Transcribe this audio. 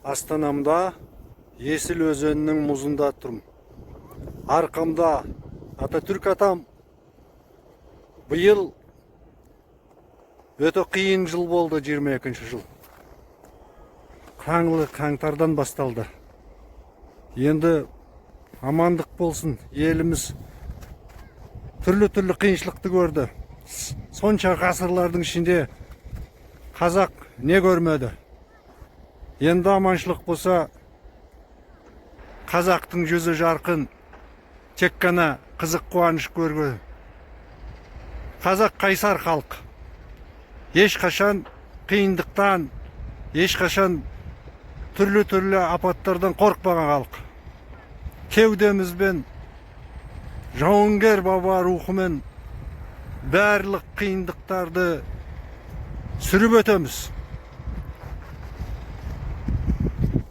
Астанамда Есіл өзенінің мұзында тұрмын. Арқамда Ататүрк атам. Биыл өте қиын жыл болды, 22 жыл. Қаңлы қаңтардан басталды. Енді амандық болсын, еліміз түрлі қиыншылықты көрді. Сонша ғасырлардың ішінде қазақ не көрмеді? Енді аманшылық болса, қазақтың жүзі жарқын, тек қана қызық қуаныш көргі. Қазақ қайсар халық. Ешқашан қиындықтан, ешқашан түрлі апаттардан қорықпаған халық. Кеудемізбен, жауынгер баба рухымен барлық қиындықтарды сүріп өтеміз.